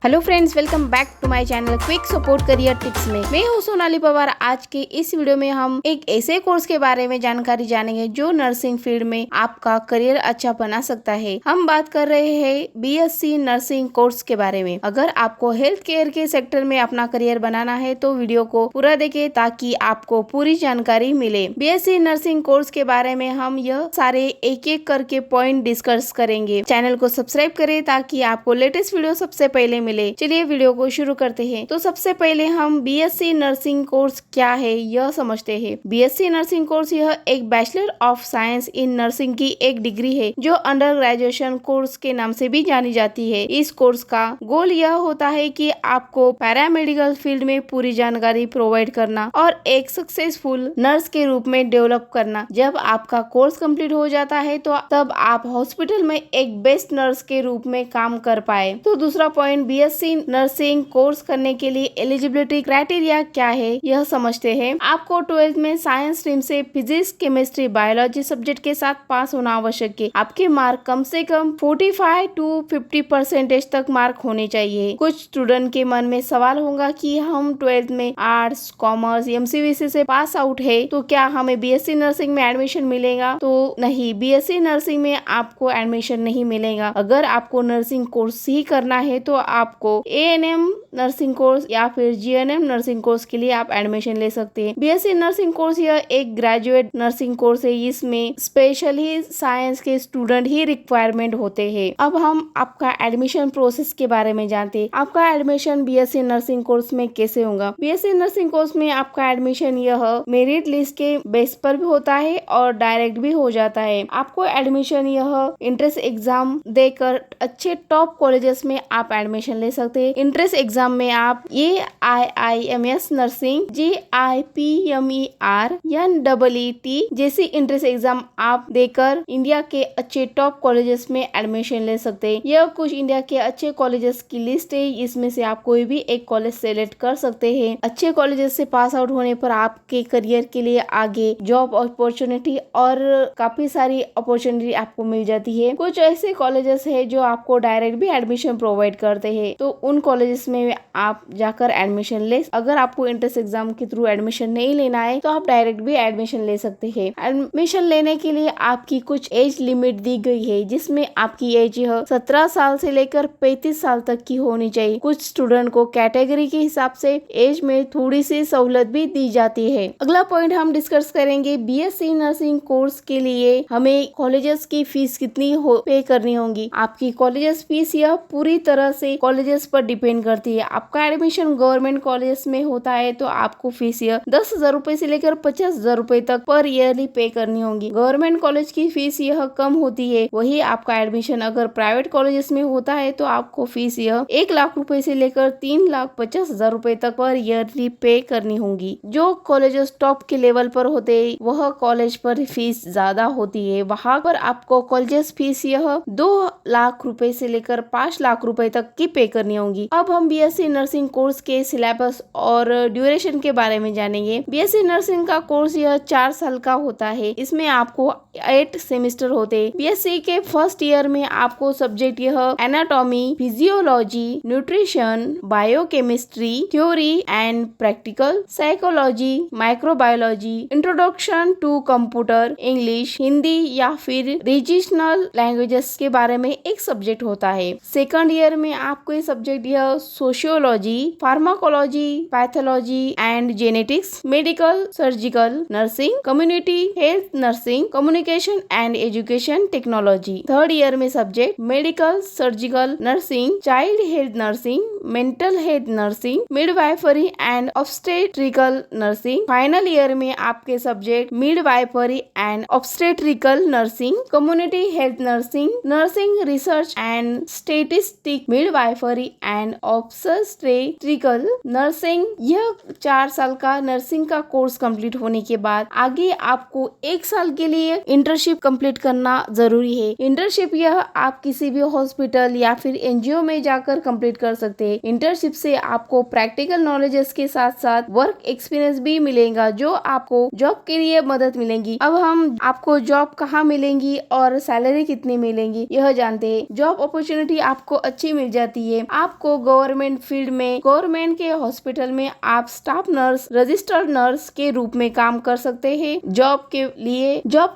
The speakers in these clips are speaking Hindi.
Hello friends, welcome back to my channel quick support career tips में। मैं हूं सोनाली पवार। आज के इस वीडियो में हम एक ऐसे कोर्स के बारे में जानकारी जानेंगे जो नर्सिंग फील्ड में आपका करियर अच्छा बना सकता है। हम बात कर रहे हैं बीएससी नर्सिंग कोर्स के बारे में। अगर आपको हेल्थ केयर के सेक्टर में अपना करियर बनाना है तो वीडियो को पूरा देखें ताकि आपको पूरी जानकारी मिले। बीएससी नर्सिंग कोर्स के बारे में हम यह सारे एक एक करके पॉइंट डिस्कस करेंगे। चैनल को सब्सक्राइब करें ताकि आपको लेटेस्ट वीडियो सबसे पहले मिले। चलिए वीडियो को शुरू करते हैं। तो सबसे पहले हम बीएससी नर्सिंग कोर्स क्या है यह समझते हैं। बीएससी नर्सिंग कोर्स यह एक bachelor of science in nursing की एक डिग्री है जो अंडर ग्रेजुएशन कोर्स के नाम से भी जानी जाती है। इस कोर्स का गोल यह होता है कि आपको पैरामेडिकल फील्ड में पूरी जानकारी प्रोवाइड करना और एक सक्सेसफुल नर्स के रूप में डेवलप करना। जब आपका कोर्स कंप्लीट हो जाता है तो तब आप हॉस्पिटल में एक बेस्ट नर्स के रूप में काम कर पाए। तो दूसरा पॉइंट, बीएससी नर्सिंग कोर्स करने के लिए एलिजिबिलिटी क्राइटेरिया क्या है यह समझते हैं। आपको 12th में साइंस स्ट्रीम से फिजिक्स, केमिस्ट्री, बायोलॉजी सब्जेक्ट के साथ पास होना आवश्यक है। आपके मार्क कम से कम 45 to 50% तक मार्क होने चाहिए। कुछ स्टूडेंट के मन में सवाल होगा कि हम 12th में आर्ट्स, कॉमर्स, एमसीवीसी से पास आउट है तो क्या हमें बीएससी नर्सिंग में एडमिशन मिलेगा? तो नहीं, बीएससी नर्सिंग में आपको एडमिशन नहीं मिलेगा। अगर आपको नर्सिंग कोर्स ही करना है तो आपको एएनएम नर्सिंग कोर्स या फिर जीएनएम नर्सिंग कोर्स के लिए आप एडमिशन ले सकते हैं। बीएससी नर्सिंग कोर्स यह एक ग्रेजुएट नर्सिंग कोर्स है। इसमें स्पेशली साइंस के स्टूडेंट ही रिक्वायरमेंट होते हैं। अब हम आपका एडमिशन प्रोसेस के बारे में जानते हैं। आपका एडमिशन बीएससी नर्सिंग कोर्स में कैसे होगा? बीएससी नर्सिंग कोर्स में आपका एडमिशन यह मेरिट लिस्ट के बेस पर भी होता है और डायरेक्ट भी हो जाता है। आपको एडमिशन यह इंट्रेंस एग्जाम देकर अच्छे टॉप कॉलेजेस में आप एडमिशन ले सकते हैं। इंट्रेंस एग्जाम में आप AIIMS नर्सिंग, JIPMER, NEET जैसी इंट्रेंस एग्जाम आप देकर इंडिया के अच्छे टॉप कॉलेजेस में एडमिशन ले सकते हैं। यह कुछ इंडिया के अच्छे कॉलेजेस की लिस्ट है। इसमें से आप कोई भी एक कॉलेज सेलेक्ट कर सकते हैं। अच्छे कॉलेजेस से पास आउट होने पर आपके करियर के लिए आगे जॉब अपॉर्चुनिटी और काफी सारी अपॉर्चुनिटी आपको मिल जाती है। कुछ ऐसे कॉलेजेस है जो आपको डायरेक्ट भी एडमिशन प्रोवाइड करते हैं, तो उन कॉलेजेस में आप जाकर एडमिशन ले। अगर आपको इंट्रेंस एग्जाम के थ्रू एडमिशन नहीं लेना है तो आप डायरेक्ट भी एडमिशन ले सकते हैं। एडमिशन लेने के लिए आपकी कुछ एज लिमिट दी गई है जिसमें आपकी एज 17 साल से लेकर 35 साल तक की होनी चाहिए। कुछ स्टूडेंट को कैटेगरी के हिसाब से एज में थोड़ी सी सहूलत भी दी जाती है। अगला पॉइंट हम डिस्कस करेंगे, बीएससी नर्सिंग कोर्स के लिए हमें कॉलेजेस की फीस कितनी पे करनी होगी। आपकी कॉलेजेस फीस यह पूरी तरह से कॉलेजेस पर डिपेंड करती है। आपका एडमिशन गवर्नमेंट कॉलेज में होता है तो आपको फीस यह 10,000 रुपए से लेकर 50,000 रुपए तक पर ईयरली पे करनी होगी। गवर्नमेंट कॉलेज की फीस यह कम होती है। वही आपका एडमिशन अगर प्राइवेट कॉलेजेस में होता है तो आपको फीस यह 1 लाख रुपए से लेकर 3,50,000 रुपए तक पर ईयरली पे करनी होगी। जो कॉलेजेस टॉप के लेवल पर होते हैं वह कॉलेज पर फीस ज्यादा होती है। वहाँ पर आपको कॉलेजेस फीस यह 2 लाख रुपए से लेकर 5 लाख रुपए तक की पे करनी होगी। अब हम बीएससी नर्सिंग कोर्स के सिलेबस और ड्यूरेशन के बारे में जानेंगे। बीएससी नर्सिंग का कोर्स यह 4 साल का होता है। इसमें आपको 8 सेमेस्टर होते हैं। बीएससी के फर्स्ट ईयर में आपको सब्जेक्ट यह anatomy, physiology, nutrition, biochemistry, theory and practical, psychology, microbiology, introduction to computer, English, Hindi या फिर रीजनल लैंग्वेजेस के बारे में एक सब्जेक्ट होता है। सेकंड ईयर में आपको ये सब्जेक्ट यह sociology, pharmacology, pathology and genetics, medical, surgical nursing, community health nursing, communication and education technology. Third year में subject medical, surgical nursing, child health nursing, mental health nursing, midwifery and obstetrical nursing. Final year में आपके subject midwifery and obstetrical nursing, community health nursing, nursing research and statistic, midwifery and obstetrical nursing. यह 4 साल का नर्सिंग का कोर्स कंप्लीट होने के बाद आगे आपको 1 साल के लिए इंटर्नशिप कंप्लीट करना जरूरी है। इंटर्नशिप यह आप किसी भी हॉस्पिटल या फिर एनजीओ में जाकर कंप्लीट कर सकते हैं। है। इंटर्नशिप से आपको प्रैक्टिकल नॉलेजेस के साथ साथ वर्क एक्सपीरियंस भी मिलेगा जो आपको जॉब के लिए मदद मिलेगी। अब हम आपको जॉब कहाँ मिलेंगी और सैलरी कितनी मिलेंगी यह जानते हैं। जॉब अपॉर्चुनिटी आपको अच्छी मिल जाती है। आपको गवर्नमेंट फील्ड में, गवर्नमेंट के हॉस्पिटल में आप स्टाफ नर्स, रजिस्टर्ड नर्स के रूप में काम कर सकते हैं। जॉब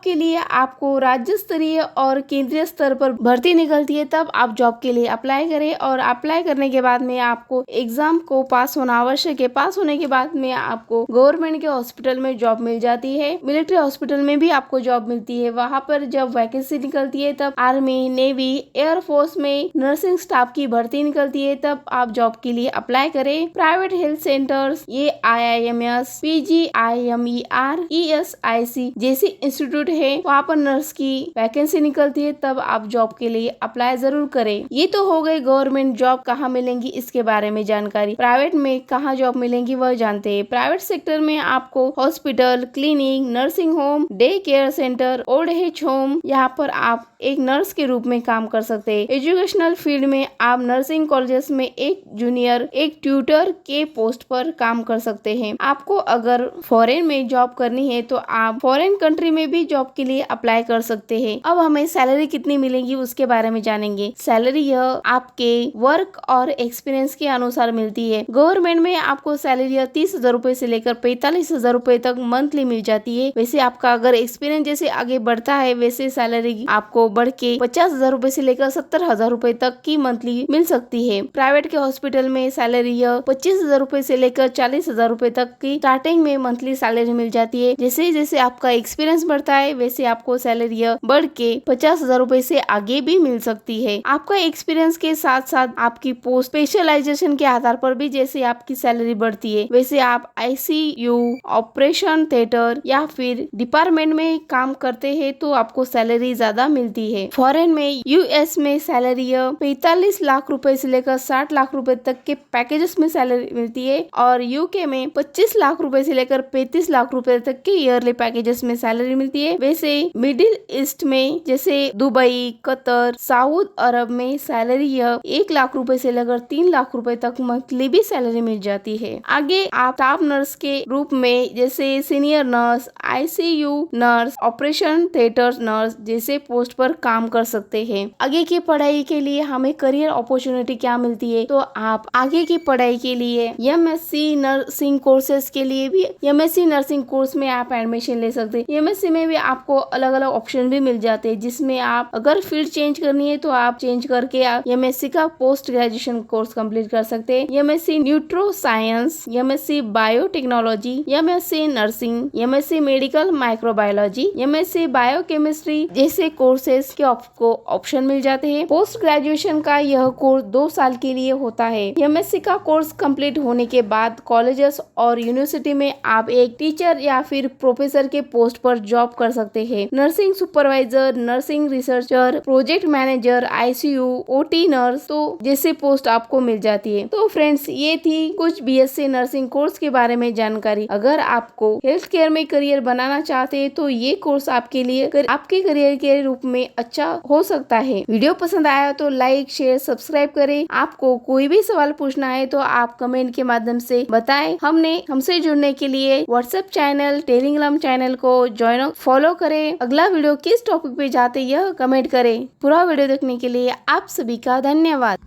के लिए आपको राज्य स्तरीय और केंद्रीय स्तर पर भर्ती निकलती है, तब आप जॉब के लिए अप्लाई करें और अप्लाई करने के बाद में आपको एग्जाम को पास होना आवश्यक है। पास होने के बाद में आपको गवर्नमेंट के हॉस्पिटल में जॉब मिल जाती है। मिलिट्री हॉस्पिटल में भी आपको जॉब मिलती है। वहाँ पर जब वैकेंसी निकलती है तब आर्मी, नेवी, एयरफोर्स में नर्सिंग स्टाफ की भर्ती निकलती है, तब आप जॉब के लिए अप्लाई करें। प्राइवेट हेल्थ सेंटर्स, ये IIMS, PGIMER, ESIC जैसी इंस्टीट्यूट है, वहाँ पर नर्स की वैकेंसी निकलती है, तब आप जॉब के लिए अप्लाई जरूर करें। ये तो हो गई गवर्नमेंट जॉब कहाँ मिलेंगी इसके बारे में जानकारी। प्राइवेट में कहाँ जॉब मिलेंगी वह जानते हैं। प्राइवेट सेक्टर में आपको hospital, clinic, nursing home, day care centre, old age home, यहाँ पर आप एक नर्स के रूप में काम कर सकते हैं। एजुकेशनल फील्ड में आप नर्सिंग कॉलेजेस में एक जूनियर, एक ट्यूटर के पोस्ट पर काम कर सकते हैं। आपको अगर फॉरेन में जॉब करनी है तो आप फॉरेन कंट्री में भी जॉब के लिए अप्लाई कर सकते हैं। अब हमें सैलरी कितनी मिलेगी उसके बारे में जानेंगे। सैलरी यह आपके वर्क और एक्सपीरियंस के अनुसार मिलती है। गवर्नमेंट में आपको सैलरी 30,000 रुपए से लेकर 45,000 रुपए तक मंथली मिल जाती है। वैसे आपका अगर एक्सपीरियंस जैसे आगे बढ़ता है वैसे सैलरी आपको बढ़ के 50,000 रुपए से लेकर 70,000 रुपए तक की मंथली मिल सकती है। प्राइवेट के हॉस्पिटल में सैलरी 25,000 रुपए से लेकर 40,000 रुपए तक की स्टार्टिंग में मंथली सैलरी मिल जाती है। जैसे जैसे आपका एक्सपीरियंस बढ़ता है वैसे आपको सैलरी बढ़ के 50,000 रुपए से आगे भी मिल सकती है। आपका एक्सपीरियंस के साथ साथ आपकी पोस्ट स्पेशलाइजेशन के आधार पर भी जैसे आपकी सैलरी बढ़ती है वैसे आप ICU, ऑपरेशन थिएटर या फिर डिपार्टमेंट में काम करते हैं तो आपको सैलरी ज्यादा मिलती है। फॉरेन में US में सैलरी 45 लाख रुपए से लेकर 60 लाख रुपए तक के पैकेजेस में सैलरी मिलती है और UK में 25 लाख रुपए से लेकर 35 लाख रुपए तक के ईयरली पैकेजेस में सैलरी मिलती है। वैसे मिडिल ईस्ट में जैसे दुबई, कतर, सऊदी अरब में सैलरी 1 लाख रुपए से लेकर 3 लाख रुपए तक मंथली भी सैलरी मिल जाती है। आगे आप स्टाफ नर्स के रूप में जैसे senior nurse, ICU nurse, operation theatre nurse जैसे पोस्ट पर काम कर सकते हैं। आगे की पढ़ाई के लिए हमें करियर अपॉर्चुनिटी क्या मिलती है तो आप आगे की पढ़ाई के लिए MSc नर्सिंग कोर्सेज के लिए भी MSc नर्सिंग कोर्स में आप एडमिशन ले सकते हैं। MSc में भी आपको अलग अलग ऑप्शन भी मिल जाते हैं जिसमें आप अगर फील्ड चेंज करनी है तो आप चेंज करके आप MSc का पोस्ट ग्रेजुएशन कोर्स कंप्लीट कर सकते हैं। MSc neuro science, MSc biotechnology, MSc nursing, MSc medical microbiology, MSc biochemistry जैसे कोर्सेज के आपको ऑप्शन मिल जाते हैं। पोस्ट ग्रेजुएशन का यह कोर्स 2 साल के लिए होता है। MSc का कोर्स कंप्लीट होने के बाद कॉलेजेस और यूनिवर्सिटी में आप एक टीचर या फिर प्रोफेसर के पोस्ट पर जॉब कर सकते हैं। Nursing supervisor, nursing researcher, project manager, ICU, OT nurse तो जैसे पोस्ट आपको मिल जाती है। तो फ्रेंड्स ये थी कुछ BSc नर्सिंग कोर्स के बारे में जानकारी। अगर आपको हेल्थ केयर में करियर बनाना चाहते हैं तो ये कोर्स आपके लिए आपके करियर के रूप में अच्छा हो सकता है। वीडियो पसंद आया तो लाइक, शेयर, सब्सक्राइब करें। आपको कोई भी सवाल पूछना है तो आप कमेंट के माध्यम से बताएं। हमसे जुड़ने के लिए व्हाट्सएप चैनल, टेलीग्राम चैनल को ज्वाइन फॉलो करें। अगला वीडियो किस टॉपिक पे जाते यह कमेंट करें। पूरा वीडियो देखने के लिए आप सभी का धन्यवाद।